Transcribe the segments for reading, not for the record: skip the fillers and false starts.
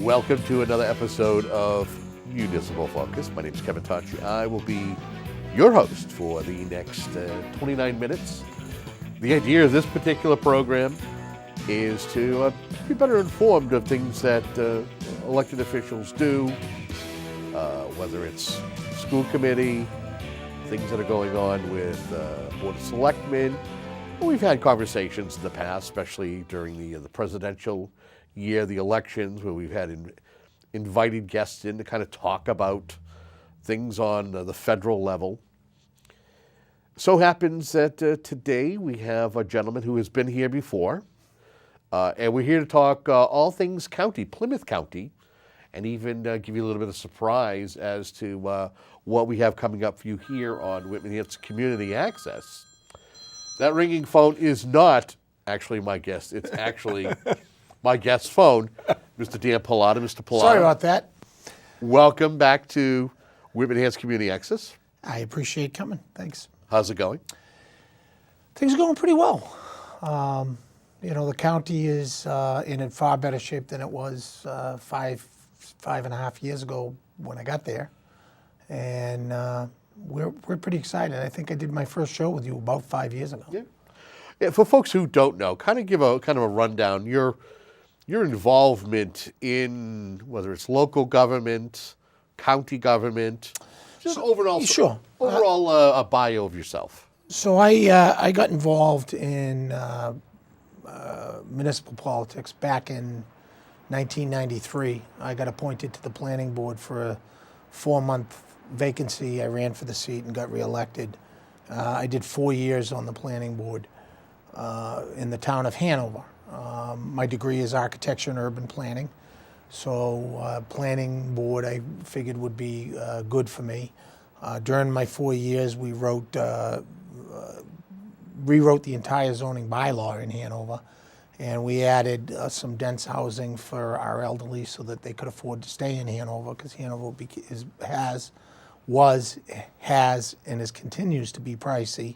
Welcome to another episode of Municipal Focus. My name is Kevin Tocci. I will be your host for the next 29 minutes. The idea of this particular program is to be better informed of things that elected officials do, whether it's school committee, things that are going on with Board of Selectmen. We've had conversations in the past, especially during the presidential year, the elections, where we've had invited guests in to kind of talk about things on the federal level. So happens that today we have a gentleman who has been here before, and we're here to talk all things county, Plymouth County, and even give you a little bit of surprise as to what we have coming up for you here on Whitman Hits Community Access. That ringing phone is not actually my guest. It's actually my guest's phone, Mr. Dan Pallotta. Mr. Pallotta. Sorry about that. Welcome back to Whitman Hits Community Access. I appreciate coming. Thanks. How's it going? Things are going pretty well. The county is in a far better shape than it was five and a half years ago when I got there. And we're pretty excited. I think I did my first show with you about 5 years ago. Yeah. For folks who don't know, give a rundown. Your involvement in whether it's local government, county government, just overall. Sure. Overall, a bio of yourself. So I got involved in municipal politics back in 1993. I got appointed to the planning board for a 4-month vacancy. I ran for the seat and got reelected. I did 4 years on the planning board in the town of Hanover. My degree is architecture and urban planning, so planning board I figured would be good for me. During my 4 years, we rewrote the entire zoning bylaw in Hanover, and we added some dense housing for our elderly so that they could afford to stay in Hanover, because Hanover has and continues to be pricey,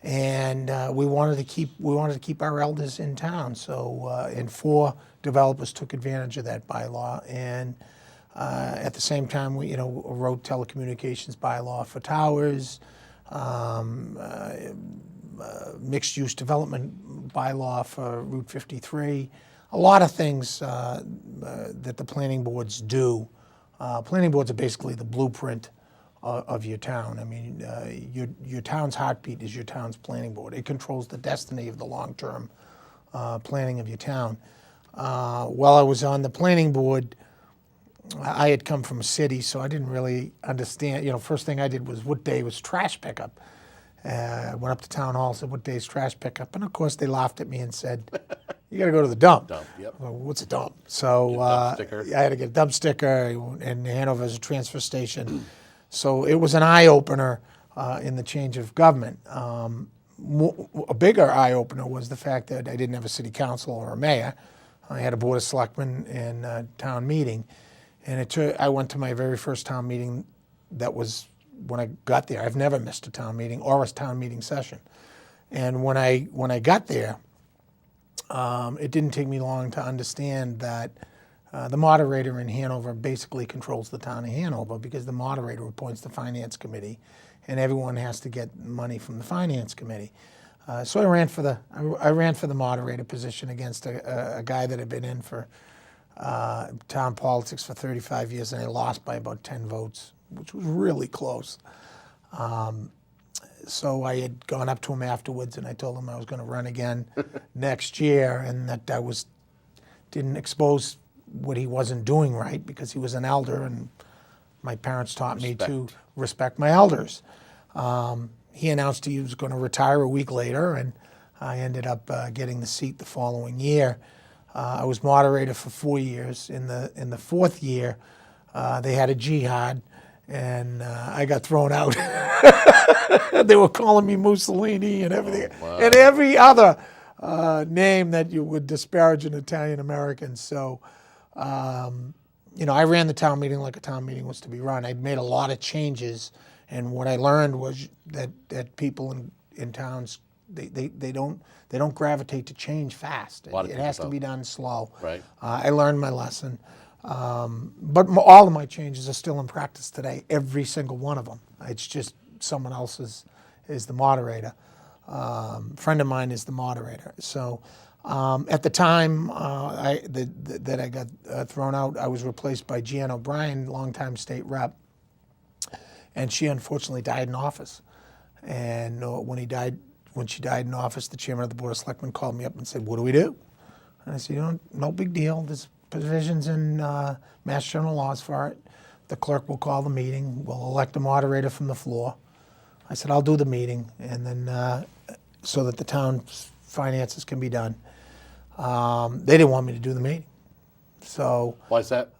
and we wanted to keep our elders in town. So and 4 developers took advantage of that bylaw, and at the same time we wrote telecommunications bylaw for towers, mixed use development bylaw for Route 53. A lot of things that the planning boards do. Planning boards are basically the blueprint of your town. I mean, your town's heartbeat is your town's planning board. It controls the destiny of the long-term planning of your town. While I was on the planning board, I had come from a city, so I didn't really understand. First thing I did was what day was trash pickup. I went up to town hall, said, what day is trash pickup? And of course they laughed at me and said, you got to go to the dump. Yep. Well, what's a dump? So dump sticker. I had to get a dump sticker, and Hanover is a transfer station. So it was an eye-opener in the change of government. A bigger eye-opener was the fact that I didn't have a city council or a mayor. I had a board of selectmen and a town meeting. And I went to my very first town meeting. That was when I got there. I've never missed a town meeting or a town meeting session. And when I got there, it didn't take me long to understand that the moderator in Hanover basically controls the town of Hanover, because the moderator appoints the finance committee, and everyone has to get money from the finance committee. So I ran for the moderator position against a guy that had been in for town politics for 35 years, and I lost by about 10 votes, which was really close. So I had gone up to him afterwards, and I told him I was going to run again next year, and that I didn't expose what he wasn't doing right, because he was an elder, and my parents taught me to respect my elders. He announced he was going to retire a week later, and I ended up getting the seat the following year. I was moderator for 4 years. In the 4th year, they had a jihad, and I got thrown out. They were calling me Mussolini and everything, and every other name that you would disparage an Italian American. So, I ran the town meeting like a town meeting was to be run. I'd made a lot of changes, and what I learned was that people in towns, they don't gravitate to change fast. It has to be done slow. Right. I learned my lesson. But all of my changes are still in practice today, every single one of them. It's just someone else is the moderator. Friend of mine is the moderator. So at the time that I got thrown out, I was replaced by Jeanne O'Brien, longtime state rep, and she unfortunately died in office. And when she died in office, the chairman of the Board of Selectmen called me up and said, "What do we do?" And I said, no big deal. There's provisions in Mass General laws for it. The clerk will call the meeting. We'll elect a moderator from the floor. I said, I'll do the meeting, and then so that the town's finances can be done. They didn't want me to do the meeting. So Why is that?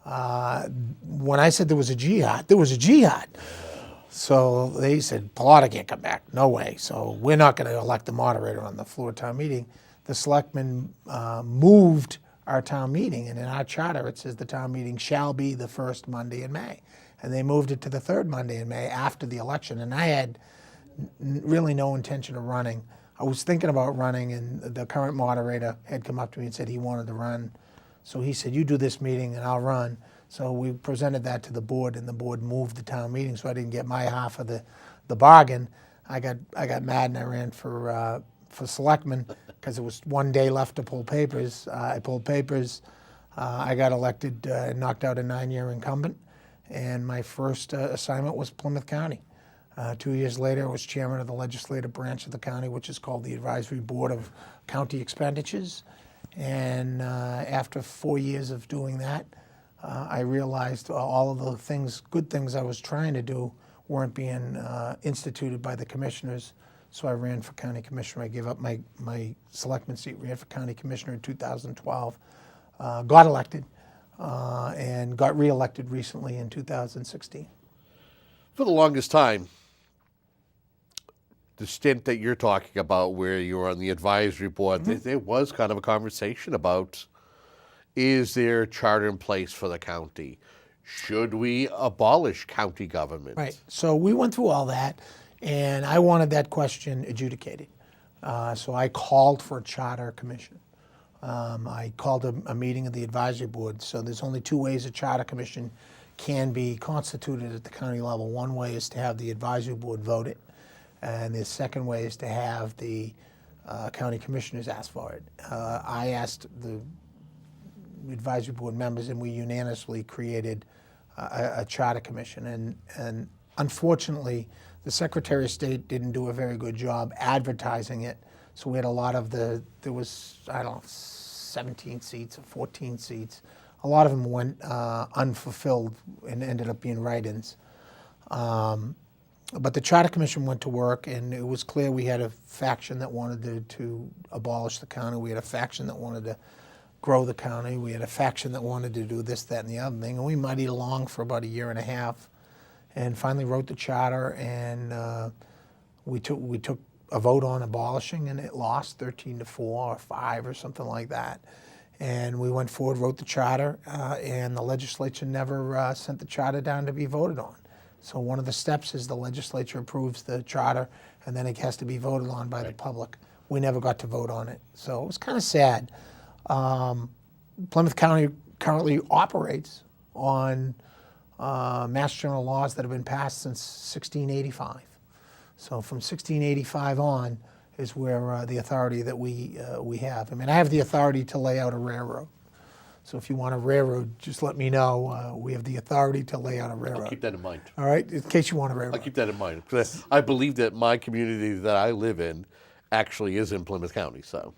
when I said there was a jihad, there was a jihad. So they said, Pallotta can't come back. No way. So we're not going to elect the moderator on the floor town meeting. The selectmen moved our town meeting, and in our charter it says the town meeting shall be the first Monday in May. And they moved it to the third Monday in May after the election, and I had really no intention of running. I was thinking about running, and the current moderator had come up to me and said he wanted to run. So he said, you do this meeting and I'll run. So we presented that to the board, and the board moved the town meeting, so I didn't get my half of the bargain. I got mad and I ran for selectman because there was one day left to pull papers. I pulled papers. I got elected and knocked out a 9-year incumbent, and my first assignment was Plymouth County. 2 years later, I was chairman of the legislative branch of the county, which is called the Advisory Board of County Expenditures. And after 4 years of doing that, I realized all of the good things I was trying to do weren't being instituted by the commissioners. So I ran for county commissioner. I gave up my selectman seat, ran for county commissioner in 2012, got elected, and got reelected recently in 2016. For the longest time, the stint that you're talking about where you were on the advisory board, there was kind of a conversation about, is there a charter in place for the county? Should we abolish county government? Right. So we went through all that, and I wanted that question adjudicated. So I called for a charter commission. I called a meeting of the advisory board. So there's only two ways a charter commission can be constituted at the county level. One way is to have the advisory board vote it, and the second way is to have the county commissioners ask for it. I asked the advisory board members, and we unanimously created a charter commission. And unfortunately, the Secretary of State didn't do a very good job advertising it. So we had a lot of there was, 17 seats or 14 seats. A lot of them went unfulfilled and ended up being write-ins. But the Charter Commission went to work, and it was clear we had a faction that wanted to abolish the county. We had a faction that wanted to grow the county. We had a faction that wanted to do this, that, and the other thing. And we muddied along for about a year and a half, and finally wrote the charter. And we took a vote on abolishing, and it lost 13-4 or 5 or something like that. And we went forward, wrote the charter, and the legislature never sent the charter down to be voted on. So one of the steps is the legislature approves the charter, and then it has to be voted on by the public. We never got to vote on it. So it was kind of sad. Plymouth County currently operates on Mass General laws that have been passed since 1685. So from 1685 on is where the authority that we have. I mean, I have the authority to lay out a railroad. So if you want a railroad, just let me know. We have the authority to lay out a railroad. I'll keep that in mind. All right, in case you want a railroad. I'll keep that in mind. Because I believe that my community that I live in actually is in Plymouth County. So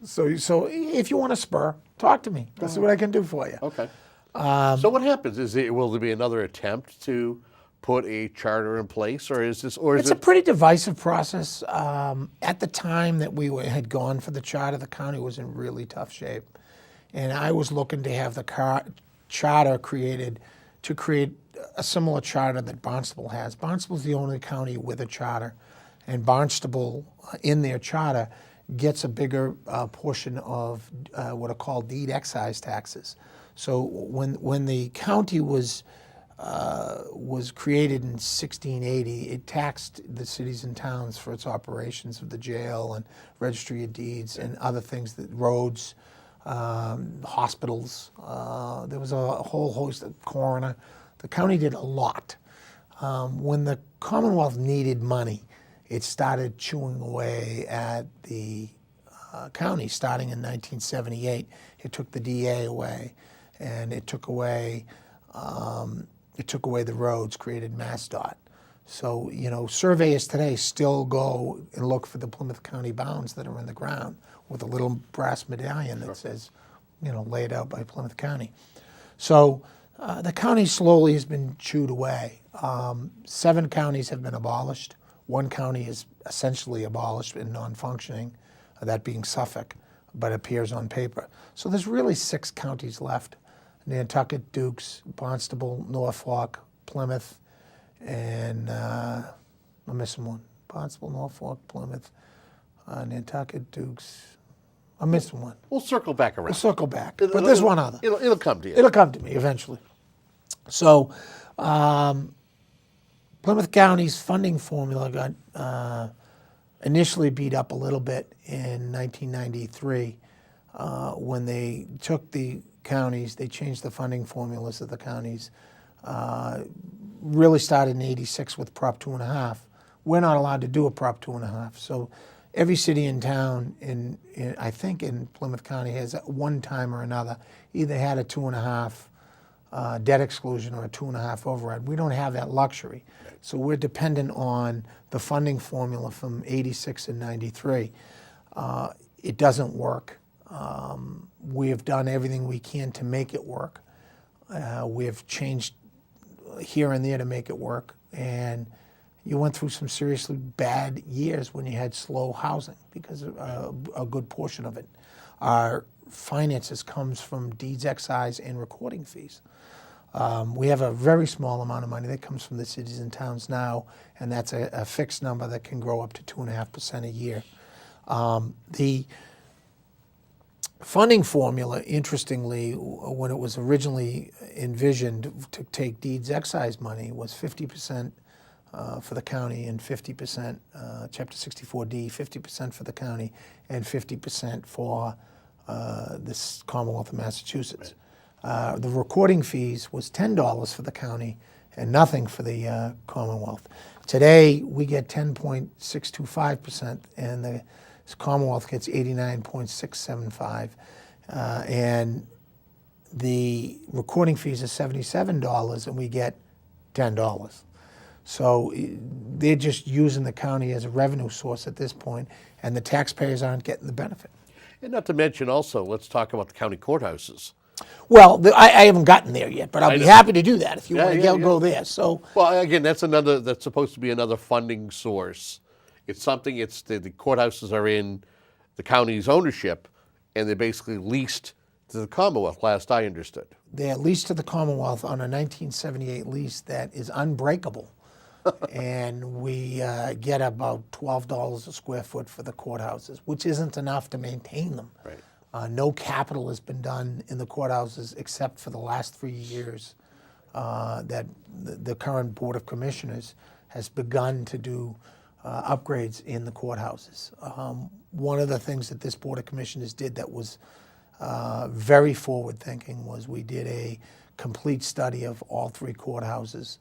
if you want a spur, talk to me. Let's see what I can do for you. Okay. So what happens? Will there be another attempt to put a charter in place, or is this, or is It's a pretty divisive process. At the time that we had gone for the charter, the county was in really tough shape. And I was looking to have the charter created to create a similar charter that Barnstable has. Barnstable's the only county with a charter, and Barnstable, in their charter, gets a bigger portion of what are called deed excise taxes. So when the county was created in 1680, it taxed the cities and towns for its operations of the jail and registry of deeds and other things, that roads. hospitals. There was a whole host of coroner. The county did a lot. When the Commonwealth needed money, it started chewing away at the county. Starting in 1978, it took the DA away, and it took away the roads, created MassDOT. So, surveyors today still go and look for the Plymouth County bounds that are in the ground with a little brass medallion that says, laid out by Plymouth County. So the county slowly has been chewed away. 7 counties have been abolished. 1 county is essentially abolished and non-functioning, that being Suffolk, but appears on paper. So there's really 6 counties left: Nantucket, Dukes, Barnstable, Norfolk, Plymouth, and I'm missing one. Barnstable, Norfolk, Plymouth, Nantucket, Dukes. I'm missing one. We'll circle back around. We'll circle back. But there's one other. It'll come to you. It'll come to me eventually. So Plymouth County's funding formula got initially beat up a little bit in 1993 when they took the counties, they changed the funding formulas of the counties. Really started in '86 with Prop 2.5. We're not allowed to do a Prop 2.5. So every city and town I think in Plymouth County has at one time or another either had a 2.5 debt exclusion or a 2.5 override. We don't have that luxury. So we're dependent on the funding formula from '86 and '93. It doesn't work. We have done everything we can to make it work. We have changed here and there to make it work. And you went through some seriously bad years when you had slow housing because a good portion of it. Our finances comes from deeds excise and recording fees. We have a very small amount of money that comes from the cities and towns now, and that's a fixed number that can grow up to 2.5% a year. The funding formula, interestingly, when it was originally envisioned to take deeds excise money, was 50% for the county and 50%, Chapter 64D, 50% for the county and 50% for this Commonwealth of Massachusetts. Right. The recording fees was $10 for the county and nothing for the Commonwealth. Today, we get 10.625% and the Commonwealth gets 89.675, and the recording fees are $77 and we get $10. So they're just using the county as a revenue source at this point, and the taxpayers aren't getting the benefit. And not to mention also, let's talk about the county courthouses. Well, I haven't gotten there yet, but I'll be happy to do that if you want to go there. So, well, again, that's supposed to be another funding source. It's something. It's the courthouses are in the county's ownership, and they're basically leased to the Commonwealth. Last I understood, they're leased to the Commonwealth on a 1978 lease that is unbreakable, and we get about $12 a square foot for the courthouses, which isn't enough to maintain them. Right. No capital has been done in the courthouses except for the last 3 years that the current Board of Commissioners has begun to do upgrades in the courthouses. One of the things that this Board of Commissioners did that was very forward-thinking was we did a complete study of all 3 courthouses,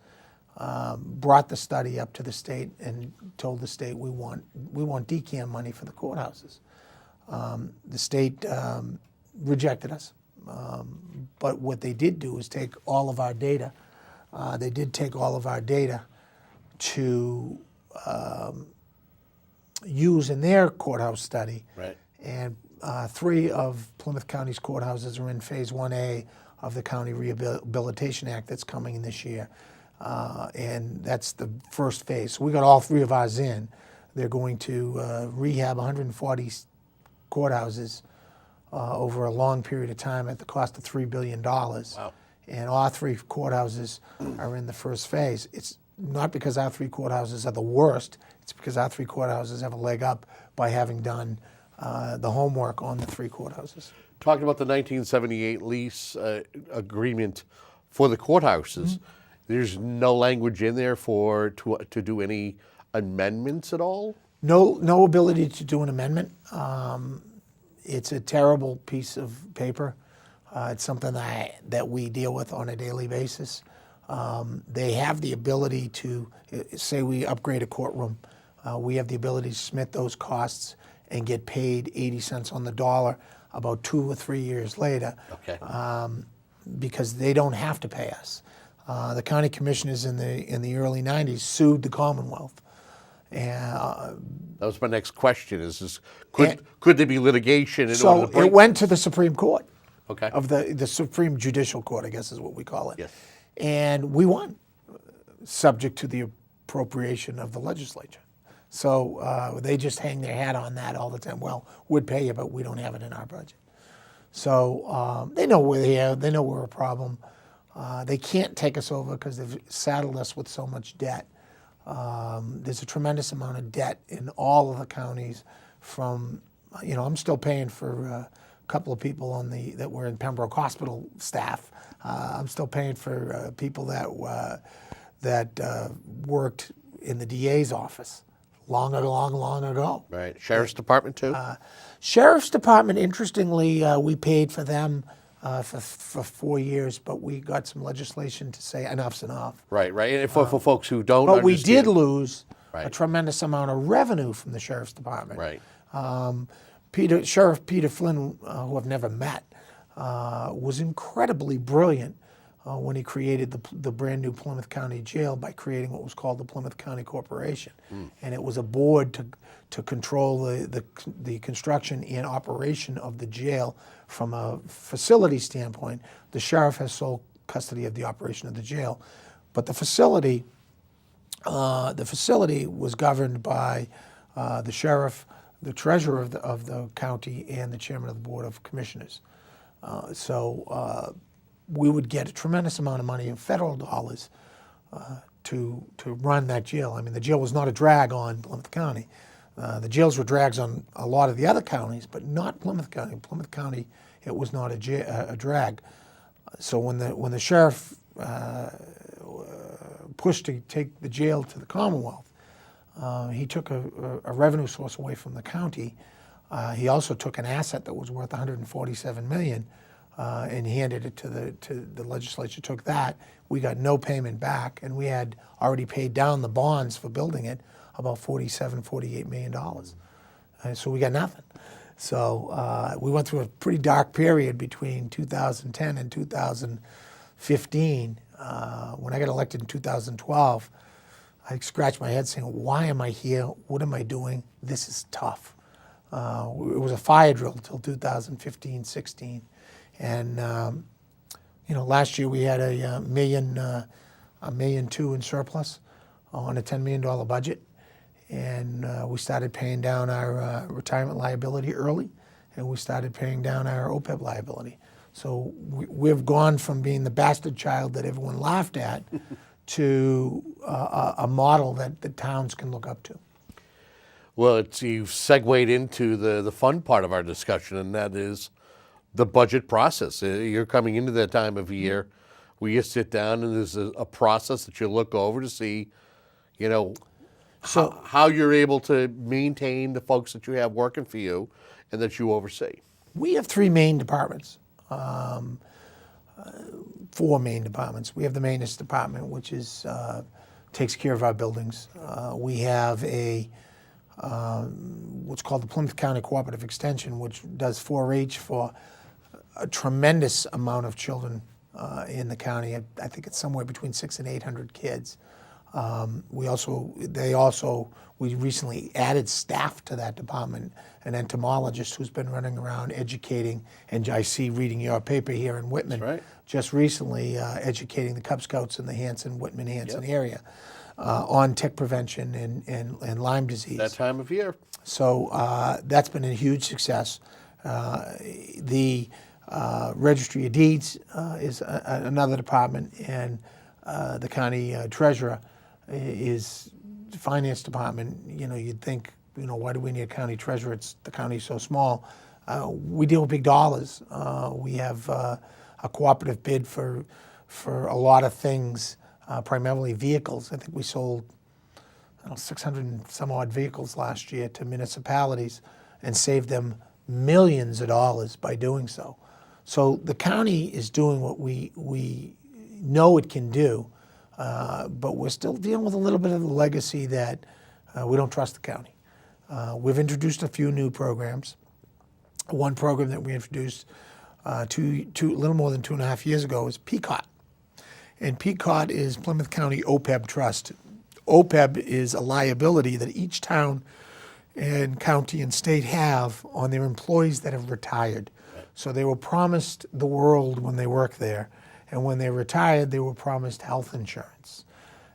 brought the study up to the state and told the state we want DCAM money for the courthouses. The state rejected us, but what they did do is take all of our data. They did take all of our data to use in their courthouse study. Right. And 3 of Plymouth County's courthouses are in Phase 1A of the County Rehabilitation Act that's coming in this year. And that's the first phase. So we got all 3 of ours in. They're going to rehab 140 courthouses over a long period of time at the cost of $3 billion. Wow. And all 3 courthouses are in the first phase. It's not because our 3 courthouses are the worst, it's because our 3 courthouses have a leg up by having done the homework on the 3 courthouses. Talking about the 1978 lease agreement for the courthouses, there's no language in there to do any amendments at all? No ability to do an amendment. It's a terrible piece of paper. It's something that we deal with on a daily basis. They have the ability to, say we upgrade a courtroom, we have the ability to submit those costs and get paid 80 cents on the dollar about 2 or 3 years later. Okay. Because they don't have to pay us. The county commissioners in the early 90s sued the Commonwealth. And, that was my next question. Could there be litigation in order so to break it went to the Supreme Court. Okay. Of the Supreme Judicial Court, I guess is what we call it. Yes. And we won, subject to the appropriation of the legislature. So they just hang their hat on that all the time. Well, we'd pay you, but we don't have it in our budget. So they know we're here. They know we're a problem. They can't take us over because they've saddled us with so much debt. There's a tremendous amount of debt in all of the counties. From, I'm still paying for a couple of people that were in Pembroke Hospital staff. I'm still paying for people that worked in the DA's office long ago. Right. Sheriff's Department too? Sheriff's Department, interestingly, we paid for them for 4 years, but we got some legislation to say enough's enough. Right. And for folks who don't But we understand. did lose Right. a tremendous amount of revenue from the Sheriff's Department. Right. Sheriff Peter Flynn, who I've never met, was incredibly brilliant when he created the brand new Plymouth County Jail by creating what was called the Plymouth County Corporation. And it was a board to control the construction and operation of the jail from a facility standpoint. The sheriff has sole custody of the operation of the jail, but the facility was governed by the sheriff, the treasurer of the county, and the chairman of the board of commissioners. So we would get a tremendous amount of money in federal dollars to run that jail. I mean, the jail was not a drag on Plymouth County. The jails were drags on a lot of the other counties, but not Plymouth County. Plymouth County, it was not a drag. So when the sheriff pushed to take the jail to the Commonwealth, he took a revenue source away from the county. He also took an asset that was worth $147 million and handed it to the legislature. Took that. We got no payment back, and we had already paid down the bonds for building it, about $48 million. So we got nothing. So we went through a pretty dark period between 2010 and 2015. When I got elected in 2012, I scratched my head saying, why am I here? What am I doing? This is tough. It was a fire drill until 2015, 16. And, last year we had a $1.2 million in surplus on a $10 million budget. And we started paying down our retirement liability early, and we started paying down our OPEB liability. So we've gone from being the bastard child that everyone laughed at to a model that the towns can look up to. Well, you've segued into the fun part of our discussion, and that is the budget process. You're coming into that time of year where you sit down and there's a process that you look over to see, how you're able to maintain the folks that you have working for you and that you oversee. We have 3 main departments, 4 main departments. We have the maintenance department, which takes care of our buildings. We have what's called the Plymouth County Cooperative Extension, which does 4-H for a tremendous amount of children in the county. I think it's somewhere between 600 and 800 kids. We recently added staff to that department, an entomologist who's been running around educating, and I see reading your paper here in Whitman, That's right. just recently educating the Cub Scouts in the Whitman-Hanson area on tick prevention and Lyme disease. That time of year. So that's been a huge success. The Registry of Deeds is another department, and the county treasurer is the finance department. You'd think, why do we need a county treasurer? The county's so small. We deal with big dollars. We have a cooperative bid for a lot of things, primarily vehicles. I think we sold 600 and some odd vehicles last year to municipalities and saved them millions of dollars by doing so. So the county is doing what we know it can do, but we're still dealing with a little bit of the legacy that we don't trust the county. We've introduced a few new programs. One program that we introduced a little more than 2.5 years ago is PCOT. And PCOT is Plymouth County OPEB Trust. OPEB is a liability that each town and county and state have on their employees that have retired. So they were promised the world when they worked there. And when they retired, they were promised health insurance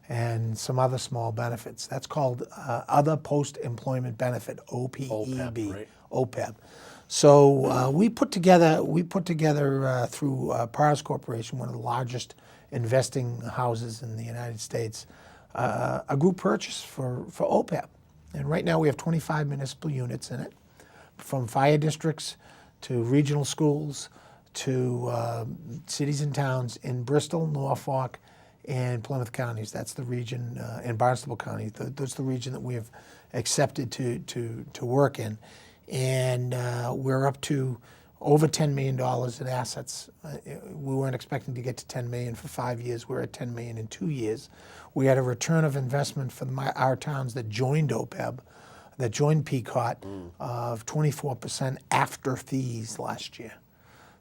and some other small benefits. That's called Other Post-Employment Benefit, OPEB. Right. OPEB. So we put together through Pars Corporation, one of the largest investing houses in the United States, a group purchase for OPEB. And right now we have 25 municipal units in it, from fire districts to regional schools to cities and towns in Bristol, Norfolk, and Plymouth counties. That's the region, and Barnstable County. That's the region that we have accepted to work in. And we're up to over $10 million in assets. We weren't expecting to get to $10 million for 5 years. We're at $10 million in 2 years. We had a return of investment for our towns that joined OPEB, that joined PCOT, of 24% after fees last year.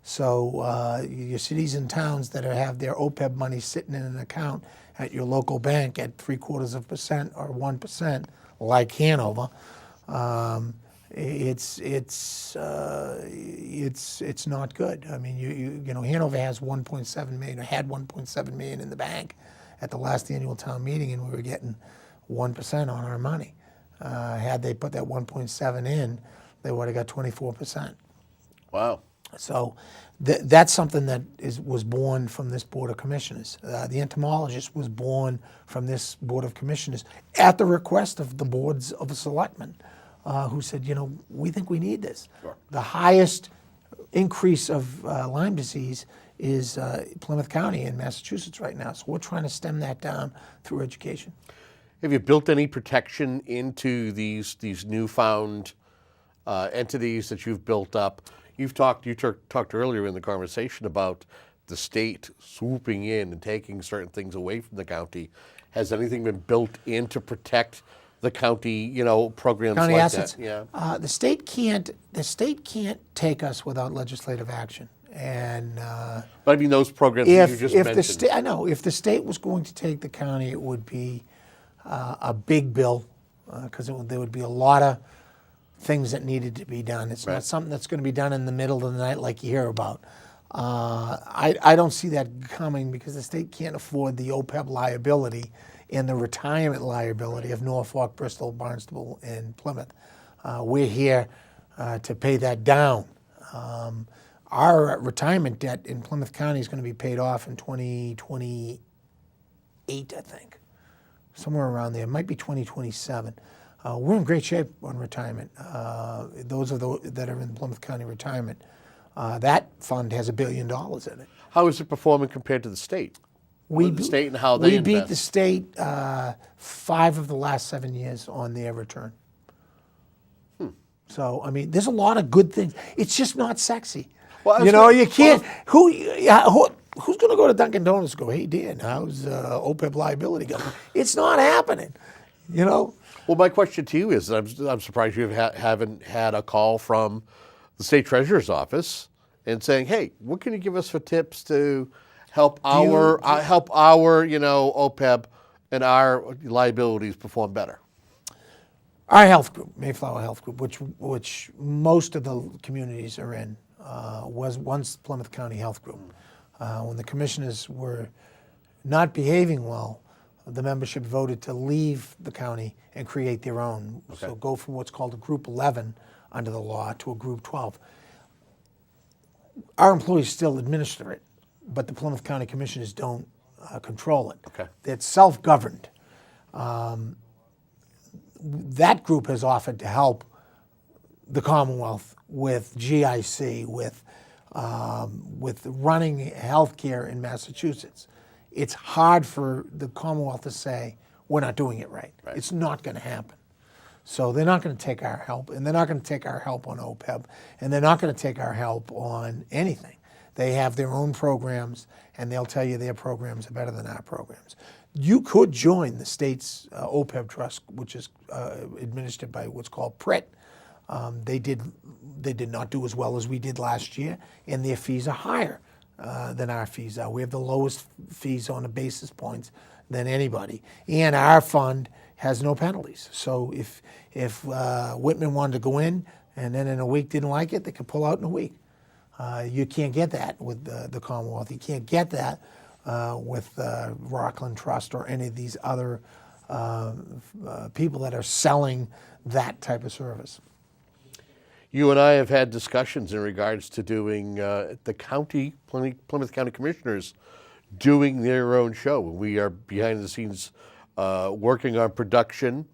So your cities and towns that have their OPEB money sitting in an account at your local bank at 0.75% or 1%, like Hanover, it's not good. I mean, you know, Hanover has 1.7 million, or had 1.7 million in the bank at the last annual town meeting, and we were getting 1% on our money. Had they put that 1.7 in, they would have got 24%. Wow. So that's something that was born from this Board of Commissioners. The entomologist was born from this Board of Commissioners at the request of the boards of selectmen, who said, you know, we think we need this. Sure. The highest increase of Lyme disease is Plymouth County in Massachusetts right now. So we're trying to stem that down through education. Have you built any protection into these newfound entities that you've built up? You talked earlier in the conversation about the state swooping in and taking certain things away from the county. Has anything been built in to protect the county, you know, programs County like assets? that? Yeah. The state can't take us without legislative action. And but I mean those programs that you just mentioned. I know if the state was going to take the county, it would be a big bill, because there would be a lot of things that needed to be done. It's not something that's going to be done in the middle of the night like you hear about. I don't see that coming, because the state can't afford the OPEB liability and the retirement liability of Norfolk, Bristol, Barnstable, and Plymouth. We're here to pay that down. Our retirement debt in Plymouth County is going to be paid off in 2028, I think. Somewhere around there. It might be 2027. We're in great shape on retirement. Those that are in Plymouth County retirement, that fund has $1 billion in it. How is it performing compared to the state? The state and how they invest? We beat the state 5 of the last 7 years on their return. So, I mean, there's a lot of good things. It's just not sexy. Well, you know, you can't. Who's going to go to Dunkin' Donuts and go, hey, Dan, how's OPEB liability going? It's not happening, you know? Well, my question to you is, I'm surprised you haven't had a call from the state treasurer's office and saying, hey, what can you give us for tips to help our OPEB and our liabilities perform better? Our health group, Mayflower Health Group, which most of the communities are in, was once Plymouth County Health Group. When the commissioners were not behaving well, the membership voted to leave the county and create their own. Okay. So go from what's called a Group 11 under the law to a Group 12. Our employees still administer it, but the Plymouth County Commissioners don't control it. Okay. It's self-governed. That group has offered to help the Commonwealth with GIC, with running healthcare in Massachusetts. It's hard for the Commonwealth to say, we're not doing it right. It's not going to happen. So they're not going to take our help, and they're not going to take our help on OPEB, and they're not going to take our help on anything. They have their own programs, and they'll tell you their programs are better than our programs. You could join the state's OPEB trust, which is administered by what's called PRIT. They did not do as well as we did last year, and their fees are higher than our fees are. We have the lowest fees on the basis points than anybody, and our fund has no penalties. So if Whitman wanted to go in and then in a week didn't like it, they could pull out in a week. You can't get that with the Commonwealth. You can't get that with Rockland Trust or any of these other people that are selling that type of service. You and I have had discussions in regards to doing the county, Plymouth County Commissioners, doing their own show. We are behind the scenes working on production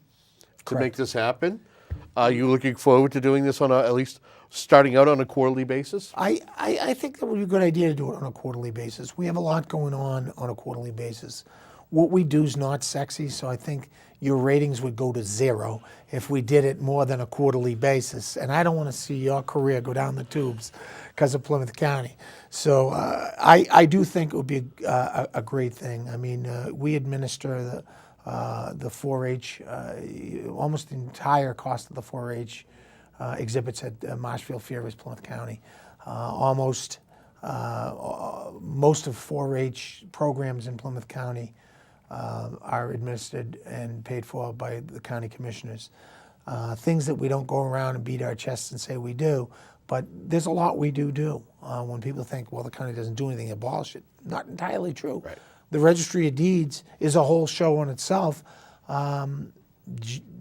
to make this happen. Are you looking forward to doing this on at least starting out on a quarterly basis? I think that would be a good idea to do it on a quarterly basis. We have a lot going on a quarterly basis. What we do is not sexy, so I think your ratings would go to zero if we did it more than a quarterly basis. And I don't want to see your career go down the tubes because of Plymouth County. So I do think it would be a great thing. I mean, we administer the 4-H, almost the entire cost of the 4-H exhibits at Marshfield Fair is Plymouth County. Most of 4-H programs in Plymouth County are administered and paid for by the county commissioners. Things that we don't go around and beat our chests and say we do, but there's a lot we do. When people think, well, the county doesn't do anything, abolish it. Not entirely true. Right. The Registry of Deeds is a whole show on itself.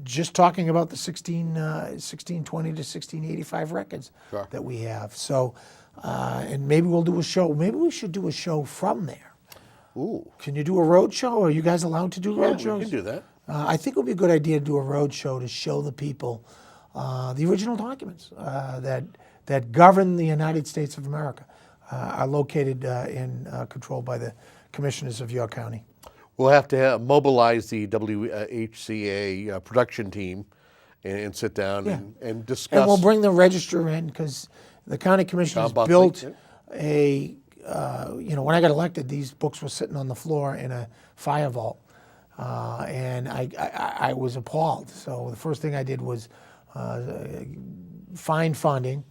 Just talking about the 1620 to 1685 records that we have. So, and maybe we'll do a show. Maybe we should do a show from there. Ooh. Can you do a road show? Are you guys allowed to do road shows? We can do that. I think it would be a good idea to do a road show to show the people the original documents that govern the United States of America, are located and controlled by the commissioners of your county. We'll have to mobilize the WHCA production team and sit down and discuss. And we'll bring the register in because the county commissioners built a, when I got elected, these books were sitting on the floor in a fire vault. And I was appalled. So the first thing I did was find funding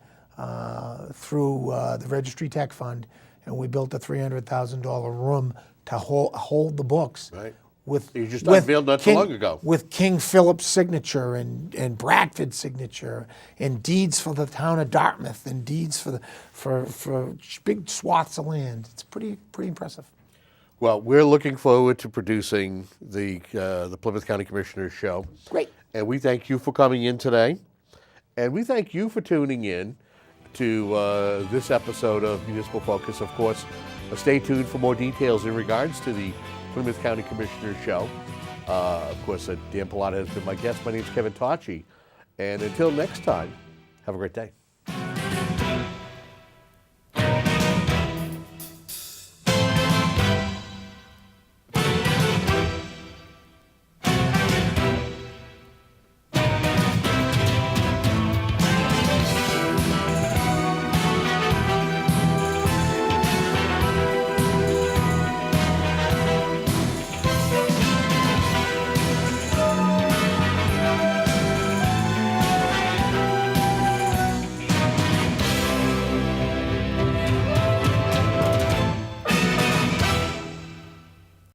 through the Registry Tech Fund, and we built a $300,000 room to hold the books. Right. You just unveiled not too long ago. With King Philip's signature and Bradford's signature and deeds for the town of Dartmouth and deeds for big swaths of land. It's pretty impressive. Well, we're looking forward to producing the Plymouth County Commissioners show. Great. And we thank you for coming in today. And we thank you for tuning in to this episode of Municipal Focus. Of course, stay tuned for more details in regards to the Plymouth County Commissioners show. Of course, Dan Pallotta has been my guest. My name is Kevin Tocci. And until next time, have a great day.